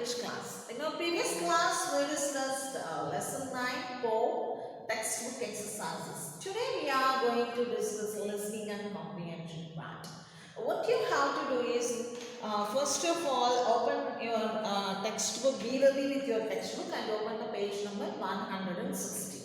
English class. In our previous class, we discussed lesson 9 poem textbook exercises. Today, we are going to discuss listening and comprehension part. What you have to do is, first of all, open your textbook, be ready with your textbook and open the page number 160.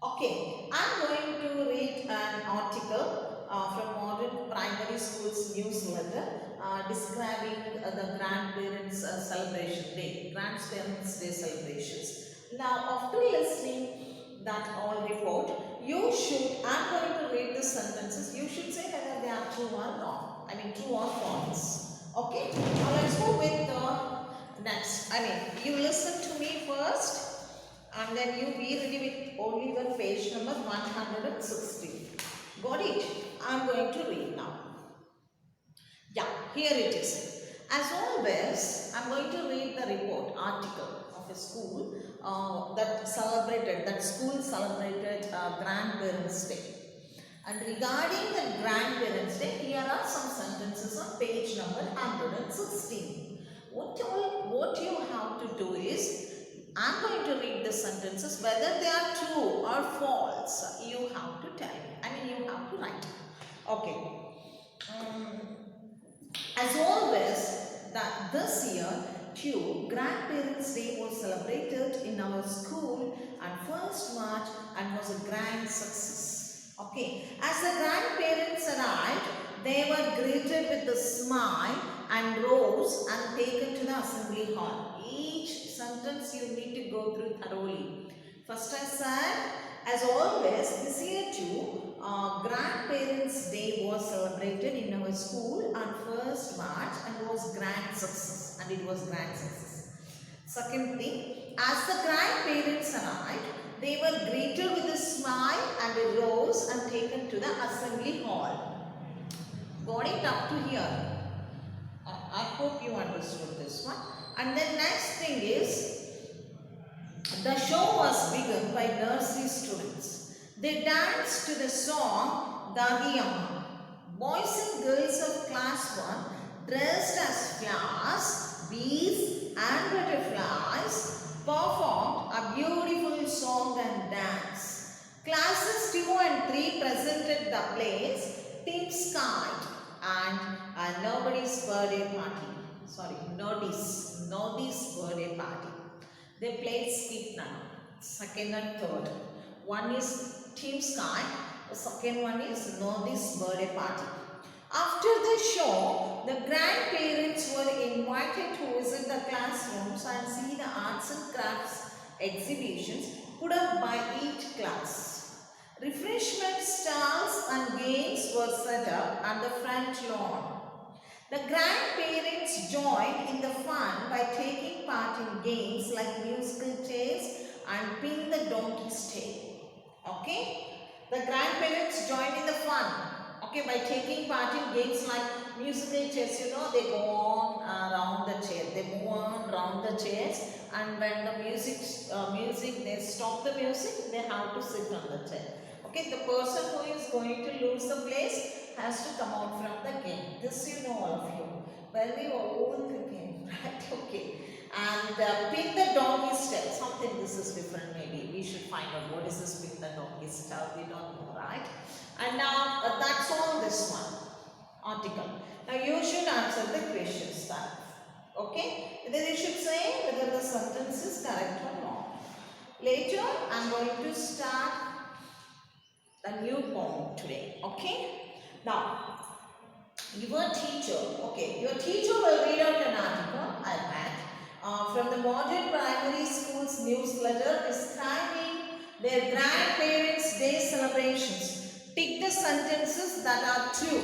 Okay, I'm going to read an article from Modern Primary School's newsletter describing the Grandparents' Celebration Day, Grandparents' Day celebrations. Now, after listening that all report, you should, I'm going to read the sentences, you should say whether they are true or wrong. I mean, true or false. Okay, now let's go with the next. You listen to me first. And then you be ready with only the page number 160. Got it? I am going to read now. Yeah, here it is. As always, I am going to read the report article of a school that school celebrated Grandparents' Day. And regarding the Grandparents' Day, here are some sentences on page number 116. What you have to do is, I am going to read the sentences, whether they are true or false, you have to tell me. You have to write. Okay. As always, this year, too, Grandparents' Day was celebrated in our school on 1st March and was a grand success. Okay. As the grandparents arrived, they were greeted with a smile and rose and taken to the assembly hall. Each sentence you need to go through thoroughly. First I said, as always, this year too, Grandparents' Day was celebrated in our school on 1st March and was grand success. Second thing, as the grandparents arrived, they were greeted with a smile and a rose and taken to the assembly hall. Got it up to here? I hope you understood this one. And the next thing is, the show was begun by nursery students. They danced to the song Dagiyamma. Boys and girls of class 1, dressed as flowers, bees and butterflies, performed a beautiful song and dance. Classes 2 and 3 presented the plays Tim's Kite and Nobody's Birthday Party. Nobody's Birthday Party. They played skip now, second and third. One is Tim's Kite, the second one is Nobody's Birthday Party. After the show, the grandparents were invited to visit the classrooms and see the arts and crafts exhibitions put up by each class. Refreshment stalls and games were set up on the front lawn. The grandparents joined in the fun by taking part in games like musical chairs and pin the donkey's tail. Okay? The grandparents joined in the fun. Okay, by taking part in games like musical chairs, they go on around the chair. They move on around the chairs, and when the they stop the music, they have to sit on the chair. Okay, the person who is going to lose the place has to come out from the game. This you know, all of you. Very old game, right? Okay. And pin the donkey's tail. Something this is different maybe. We should find out what is this pin the donkey's tail. We don't know, right? And now that's all this one article. Now you should answer the questions that. Okay? Then you should say whether the sentence is correct or wrong. Later I am going to start a new poem today. Okay? Now, your teacher will read out an article I read from the Modern Primary School's newsletter describing their Grandparents' Day celebrations. Pick the sentences that are true.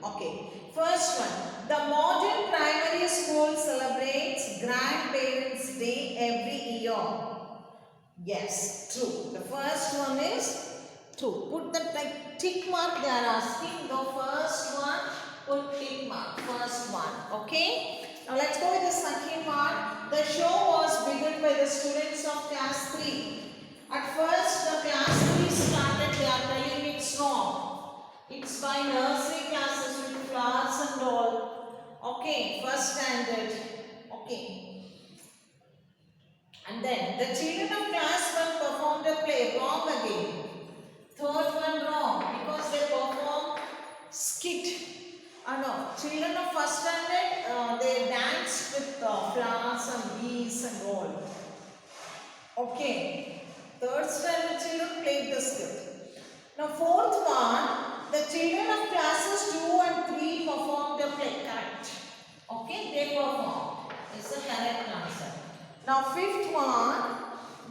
Okay, first one. The Modern Primary School celebrates Grandparents' Day every year. Yes, true. The first one is true. Put the tick mark they are asking. The first one, put tick mark. First one. Okay. Now let's go with the second one. The show was begun by the students of class 3. At first the class 3 started, they are telling it's wrong. It's by nursery classes with flowers and all. Okay. First standard. Okay. And then the children of class 1 performed a play. Wrong again. Third one wrong because they perform skit. No, children of first standard they danced with flowers and bees and all. Okay. Third standard children played the skit. Now fourth one, the children of classes 2 and 3 performed a play. Correct. Okay, they performed. It's the correct answer. Now fifth one,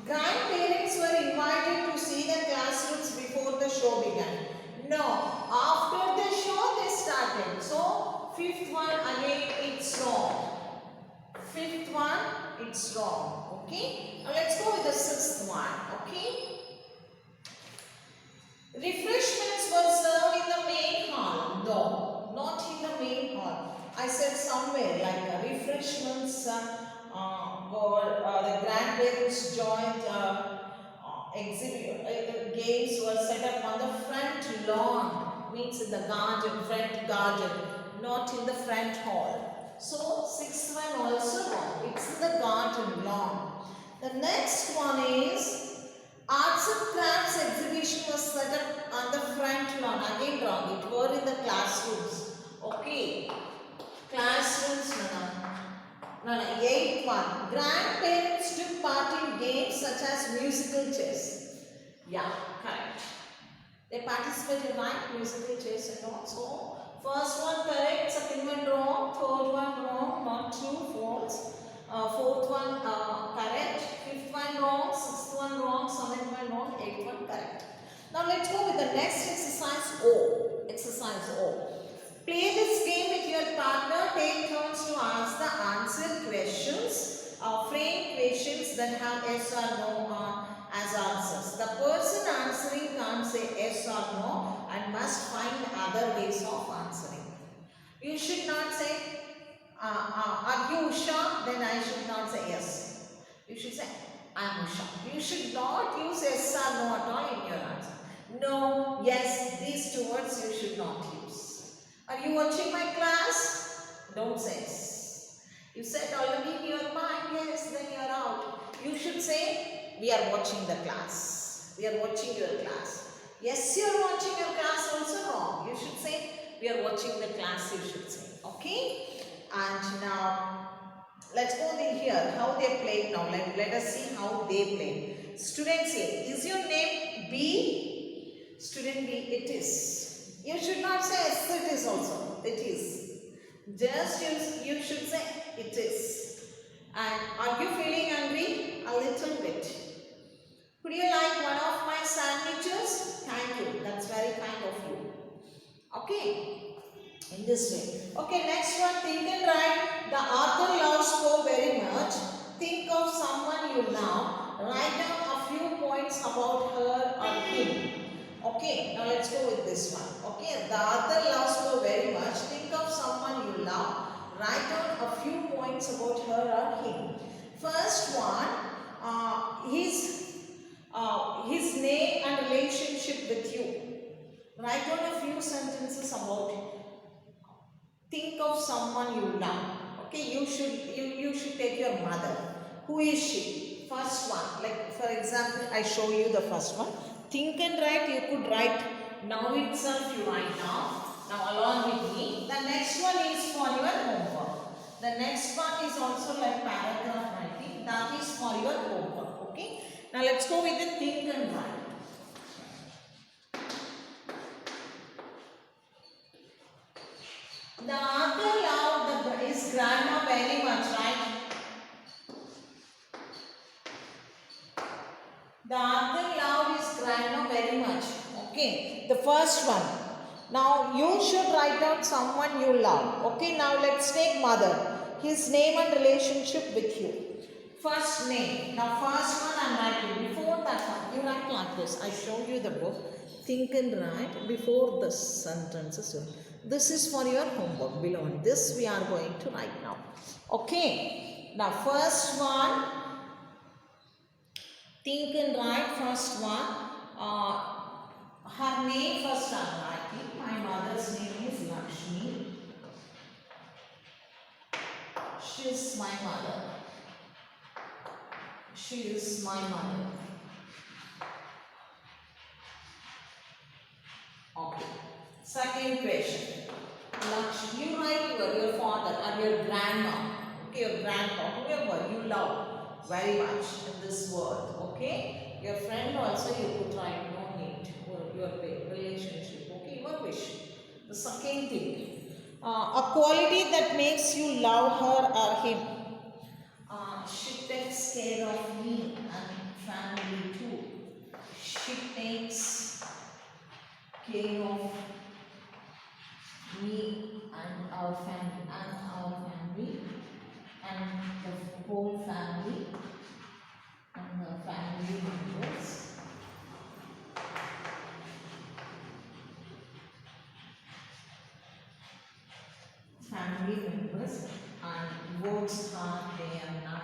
grandparents were invited to see the classrooms before the show began. No, after the show they started. So fifth one again it's wrong. Fifth one it's wrong. Okay. Now let's go with the sixth one. Okay. Refreshments were served in the main hall. No, not in the main hall. I said somewhere like refreshments the grandparents joined games were set up on the front lawn, means in the garden, front garden, not in the front hall. So sixth one also wrong. It's in the garden lawn. The next one is arts and crafts exhibition was set up on the front lawn. Again wrong. It were in the classrooms. Okay. Classrooms, no. Eighth one. Grandparents took part in games such as musical chess. Yeah, correct. They participated in musical chess and all. So, first one correct, second one wrong, third one wrong, not true, false. Fourth one correct, fifth one wrong, sixth one wrong, seventh one wrong, eighth one correct. Now let's go with the next exercise O. Exercise O. Play this game with your partner. Take turns to ask the answer questions. Frame questions that have yes or no as answers. The person answering can't say yes or no and must find other ways of answering. You should not say, are you Usha? Then I should not say yes. You should say, I am Usha. You should not use yes or no at all in your answer. No, yes, these two words you should not use. Are you watching my class? Don't say yes. You said already in your mind, yes, then you are out. You should say, we are watching the class. We are watching your class. Yes, you are watching your class, also wrong. You should say, we are watching the class, you should say. Okay? And now, let's go in here, how they played now. Let us see how they played. Students A, is your name B? Student B, it is. You should not say yes, it is also. It is. Just you should say it is. And are you feeling hungry? A little bit. Would you like one of my sandwiches? Thank you. That's very kind of you. Okay. In this way. Okay, next one. Think and write. The author loves Poe very much. Think of someone you love. Write down a few points about her or him. Okay, now let's go with this one. Okay, the author loves Poe very much. Think of someone you love. Write down a few points about her or him. First one, his name and relationship with you. Write down a few sentences about him. Think of someone you love. Okay, you should take your mother. Who is she? First one, like for example, I show you the first one. Think and write, you could write now itself, you write now along with me. The next one is for your homework. The next one is also like paragraph writing, that is for your homework. Okay. Now let's go with the think and write. The author loved his grandma very much, right? The author loved his grandma very much. Okay, the first one. Now you should write down someone you love. Okay, now let's take mother. His name and relationship with you. First name. Now first one I am writing. Before that one, you write like this. I show you the book. Think and write before the sentences. This is for your homework below. This we are going to write now. Okay. Now first one. Think and write first one. Her name first I am writing. My mother's name is Lakshmi. She is my mother. She is my mother. Okay. Second question. Lakshmi, you write your father or your grandma, okay, your grandpa, whoever you love very much in this world, okay. Your friend also you could write, no need, or your relationship, okay, your wish. The second thing, a quality that makes you love her or him. She takes care of me and family too. She takes care of me and our family and the whole family and the family members. Family members and works hard day and night.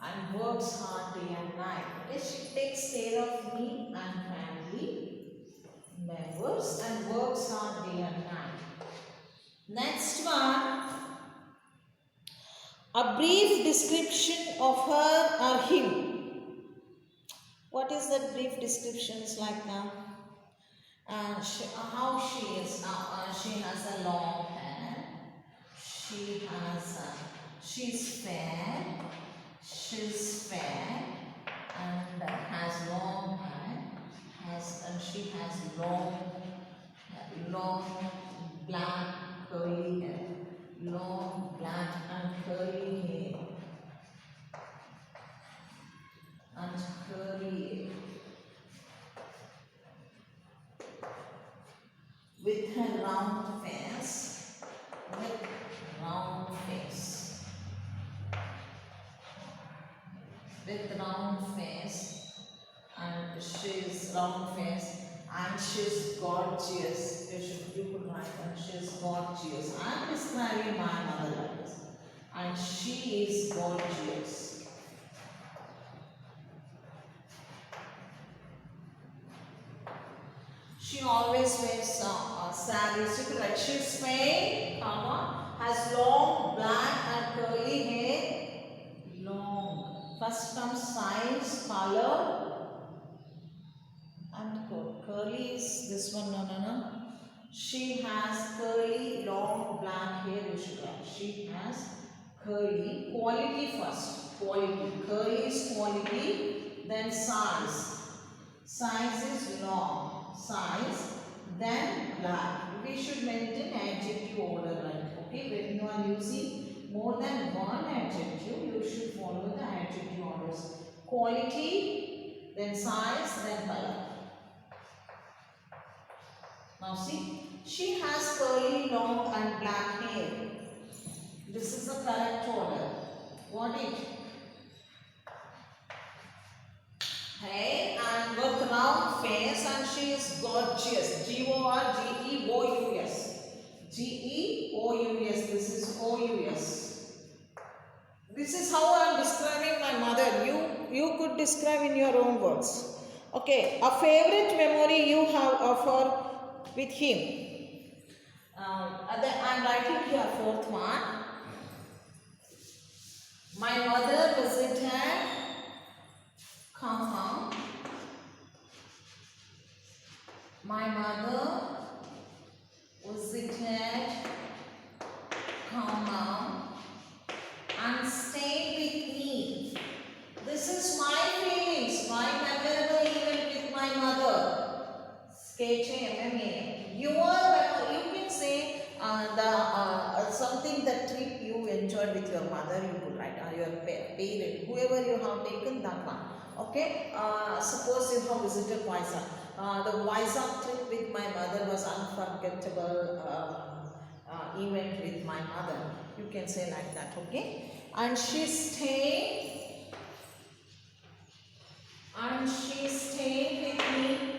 And works hard day and night. Okay, she takes care of me and family members and works hard day and night. Next one, a brief description of her or him. What is that brief description is like now? How she is now? She has a long hair. She's fair. She's fair and has long hair. And she has long black curly hair. Long black and curly hair. And curly hair. With her round face. With round face. With round face. And she's round face. And she's gorgeous. You could write and she's gorgeous. I'm describing my mother like this. And she is gorgeous. She always wears sarees. You could write she's fair, has long black and curly hair. Long. First comes size, color. And curly is this one, no. She has curly, long, black hair, you should write. She has curly. Quality first. Quality. Curly is quality. Then size. Size is long. Size. Then black. We should maintain adjective order, right? Okay. When you are using more than one adjective, you should follow the adjective orders. Quality, then size, then color. Now see, she has curly, long and black hair. This is the correct order. What it? Hair and with round face and she is gorgeous. Gorgeous. Geous. This is Ous. This is how I am describing my mother. You could describe in your own words. Okay, a favorite memory you have of her with him. I am writing here fourth one. My mother visited compound. My mother visited compound and stayed with me. This is my feelings, my memorable event with my mother. You can say something that trip you enjoyed with your mother, you could write, or your parent, whoever you have taken that one. Okay, suppose you have visited Vizag. The Vizag trip with my mother was unforgettable event with my mother. You can say like that, okay? And she stayed with me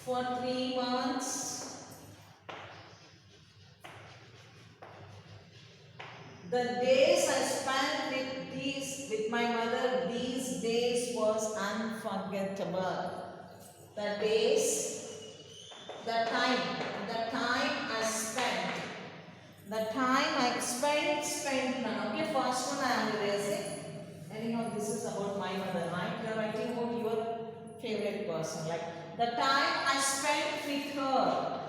for 3 months The days I spent with my mother, these days was unforgettable. The days, the time I spent. The time I spent. Okay, first one I am erasing. Anyhow, this is about my mother, right? You are writing about your favorite person. Like the time I spent with her.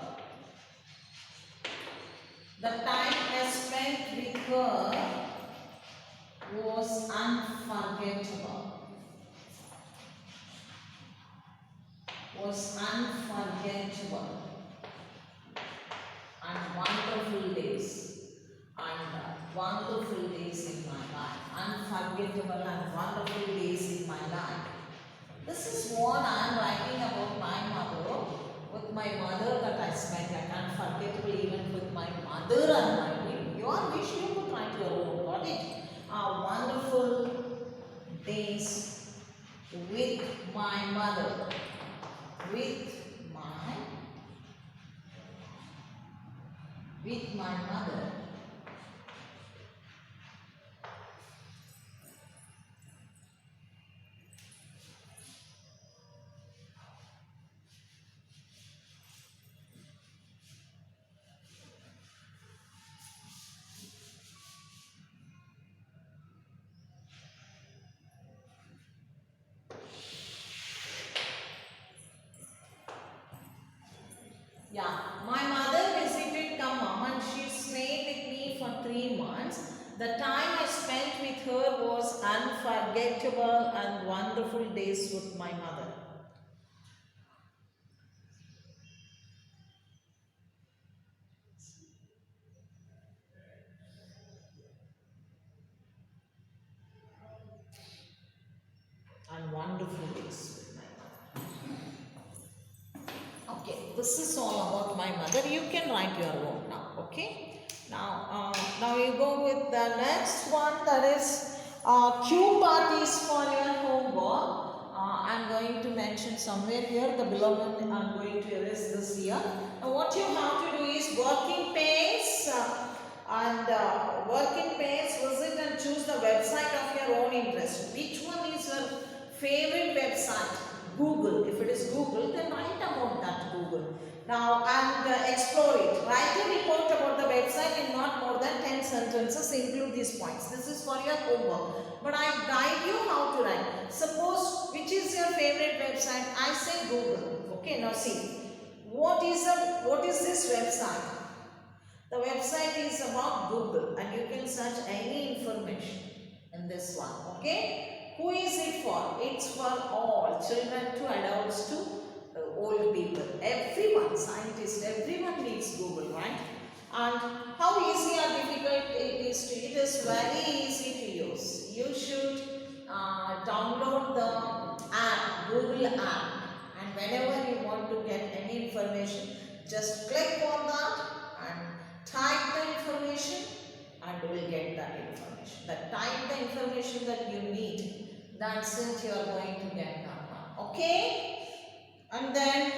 The time I spent with her was unforgettable. And wonderful days. Wonderful days in my life. Unforgettable and wonderful days in my life. This is what I am writing about my mother. With my mother that I spent, like unforgettable even with my mother and my wish. Your wish you could write your own, got it? Wonderful days with my mother. With my mother. Yeah, my mother visited Khammam and she stayed with me for 3 months. The time I spent with her was unforgettable and wonderful days with my mother. And wonderful days with my mother. Okay, this is all about my mother. You can write your own now, okay? Now you go with the next one, that is cue parties for your homework. I'm going to mention somewhere here, the below one I'm going to erase this here. Now what you have to do is working pace visit and choose the website of your own interest. Which one is your favorite website? Google. If it is Google, then write about that Google. Now, and explore it. Write a report about the website in not more than 10 sentences. Include these points. This is for your homework. But I guide you how to write. Suppose, which is your favorite website? I say Google. Okay, now see. What is this website? The website is about Google and you can search any information in this one. Okay? Who is it for? It's for all. Children to adults to old people. Everyone, scientists, everyone needs Google, right? And how easy or difficult it is to use? It is very easy to use. You should download the app, Google app. And whenever you want to get any information, just click on that and type the information and you will get that information. Type the information that you need. That's it, you are going to get that one. Okay? And then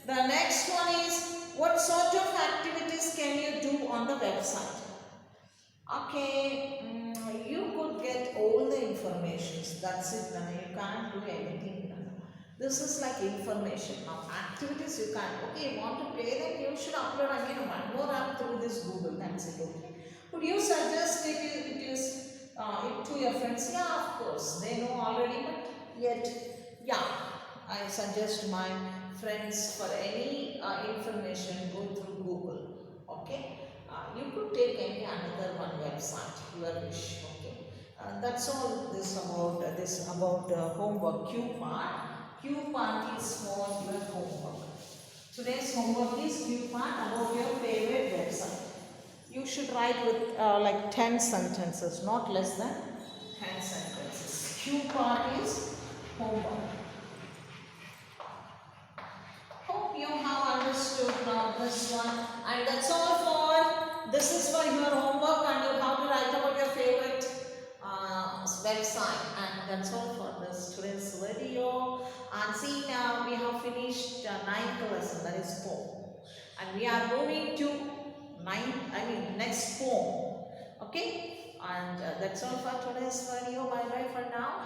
the next one is, what sort of activities can you do on the website? Okay, you could get all the information. That's it. You can't do anything. This is like information. Now activities you can't. Okay, you want to play them, you should upload again one more app through this Google. That's it. Okay. Would you suggest it to your friends? Yeah, of course. They know already, but yet, yeah, I suggest my friends for any information go through Google. Okay. You could take any another one website, your wish. Okay. That's all this about homework cue part. Cue part is for your homework. Today's homework is cue part about your favorite website. You should write with like 10 sentences, not less than 10 sentences. Cue part is homework. Hope you have understood now this one. And that's all for, this is for your homework and you have to write about your favorite website. And that's all for this today's video. And see, now we have finished 9th lesson, that is poem. And we are moving to next poem. Okay, and that's all for today's video. Bye bye for now.